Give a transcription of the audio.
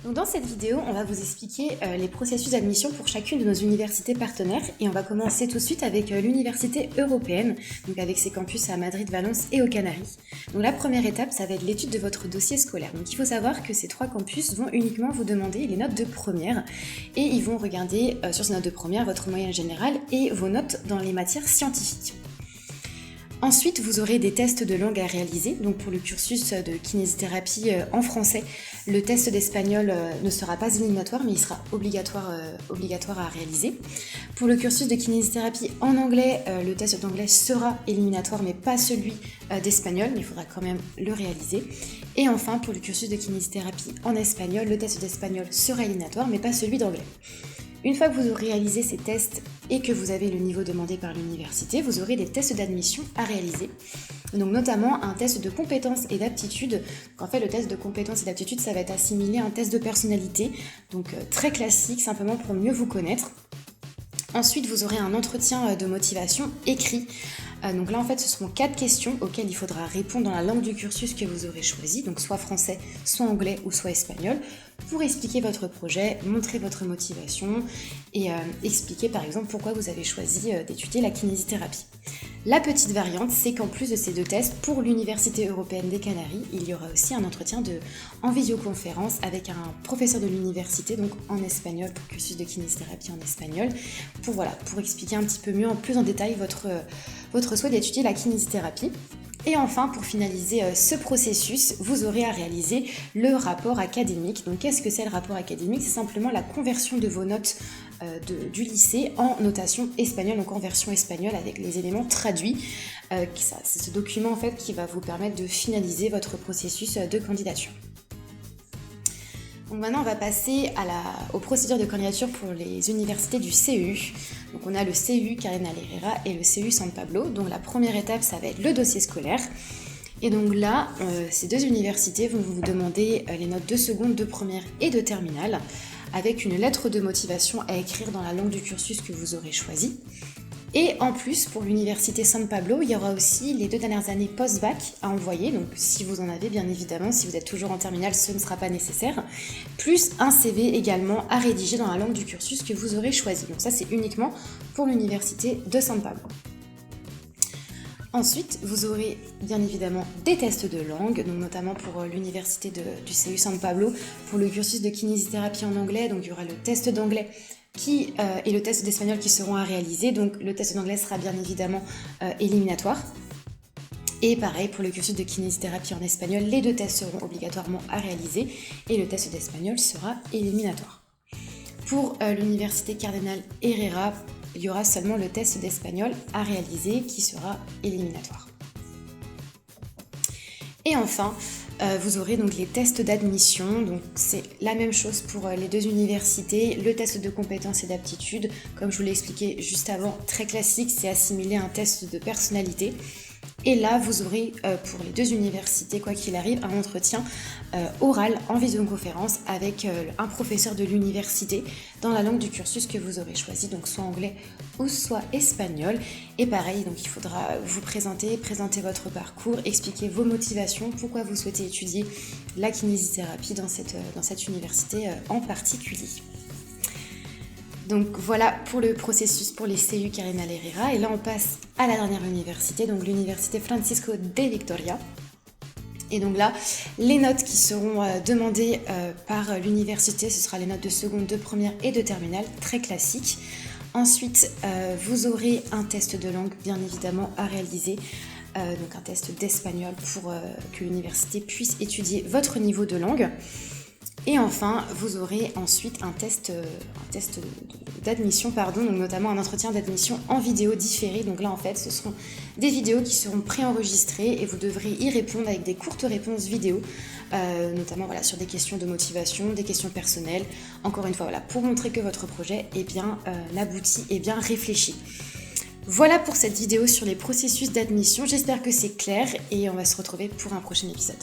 Donc dans cette vidéo, on va vous expliquer les processus d'admission pour chacune de nos universités partenaires et on va commencer tout de suite avec l'université européenne, donc avec ses campus à Madrid, Valence et aux Canaries. Donc la première étape, ça va être l'étude de votre dossier scolaire. Donc il faut savoir que ces trois campus vont uniquement vous demander les notes de première et ils vont regarder sur ces notes de première votre moyenne générale et vos notes dans les matières scientifiques. Ensuite, vous aurez des tests de langue à réaliser. Donc pour le cursus de kinésithérapie en français, le test d'espagnol ne sera pas éliminatoire, mais il sera obligatoire à réaliser. Pour le cursus de kinésithérapie en anglais, le test d'anglais sera éliminatoire, mais pas celui d'espagnol, mais il faudra quand même le réaliser. Et enfin, pour le cursus de kinésithérapie en espagnol, le test d'espagnol sera éliminatoire, mais pas celui d'anglais. Une fois que vous aurez réalisé ces tests et que vous avez le niveau demandé par l'université, vous aurez des tests d'admission à réaliser. Donc notamment un test de compétences et d'aptitude. En fait, le test de compétences et d'aptitude, ça va être assimilé à un test de personnalité, donc très classique, simplement pour mieux vous connaître. Ensuite, vous aurez un entretien de motivation écrit. Donc là, en fait, ce seront 4 questions auxquelles il faudra répondre dans la langue du cursus que vous aurez choisi, donc soit français, soit anglais ou soit espagnol, pour expliquer votre projet, montrer votre motivation et expliquer par exemple pourquoi vous avez choisi d'étudier la kinésithérapie. La petite variante, c'est qu'en plus de ces 2 tests, pour l'Université européenne des Canaries, il y aura aussi un entretien en visioconférence avec un professeur de l'université, donc en espagnol, pour le cursus de kinésithérapie en espagnol, pour expliquer un petit peu mieux, plus en détail, votre souhait d'étudier la kinésithérapie. Et enfin, pour finaliser ce processus, vous aurez à réaliser le rapport académique. Donc qu'est-ce que c'est le rapport académique? C'est simplement la conversion de vos notes du lycée en notation espagnole, donc en version espagnole avec les éléments traduits. C'est ce document en fait qui va vous permettre de finaliser votre processus de candidature. Donc maintenant, on va passer aux procédures de candidature pour les universités du CEU. Donc on a le CEU Cardenal Herrera et le CEU San Pablo. Donc la première étape, ça va être le dossier scolaire. Et donc là, ces 2 universités vont vous demander les notes de seconde, de première et de terminale, avec une lettre de motivation à écrire dans la langue du cursus que vous aurez choisi. Et en plus, pour l'université San Pablo, il y aura aussi les 2 dernières années post-bac à envoyer, donc si vous en avez bien évidemment, si vous êtes toujours en terminale, ce ne sera pas nécessaire, plus un CV également à rédiger dans la langue du cursus que vous aurez choisi. Donc ça, c'est uniquement pour l'université de San Pablo. Ensuite, vous aurez bien évidemment des tests de langue, donc notamment pour l'université du CEU San Pablo, pour le cursus de kinésithérapie en anglais, donc il y aura le test d'anglais et le test d'espagnol qui seront à réaliser. Donc le test d'anglais sera bien évidemment éliminatoire. Et pareil, pour le cursus de kinésithérapie en espagnol, les 2 tests seront obligatoirement à réaliser et le test d'espagnol sera éliminatoire. Pour l'université Cardenal Herrera, il y aura seulement le test d'espagnol à réaliser qui sera éliminatoire. Et enfin, vous aurez donc les tests d'admission, donc c'est la même chose pour les 2 universités, le test de compétences et d'aptitude, comme je vous l'ai expliqué juste avant, très classique, c'est assimilé à un test de personnalité. Et là, vous aurez pour les 2 universités, quoi qu'il arrive, un entretien oral en visioconférence avec un professeur de l'université dans la langue du cursus que vous aurez choisi, donc soit anglais ou soit espagnol. Et pareil, donc il faudra vous présenter votre parcours, expliquer vos motivations, pourquoi vous souhaitez étudier la kinésithérapie dans cette université en particulier. Donc voilà pour le processus pour les CEU Cardenal Herrera. Et là, on passe à la dernière université, donc l'université Francisco de Vitoria. Et donc là, les notes qui seront demandées par l'université, ce sera les notes de seconde, de première et de terminale, très classiques. Ensuite, vous aurez un test de langue, bien évidemment, à réaliser. Donc un test d'espagnol pour que l'université puisse étudier votre niveau de langue. Et enfin, vous aurez ensuite un test d'admission, donc notamment un entretien d'admission en vidéo différée. Donc là, en fait, ce seront des vidéos qui seront préenregistrées et vous devrez y répondre avec des courtes réponses vidéo, notamment sur des questions de motivation, des questions personnelles. Encore une fois, pour montrer que votre projet est bien abouti et bien réfléchi. Voilà pour cette vidéo sur les processus d'admission. J'espère que c'est clair et on va se retrouver pour un prochain épisode.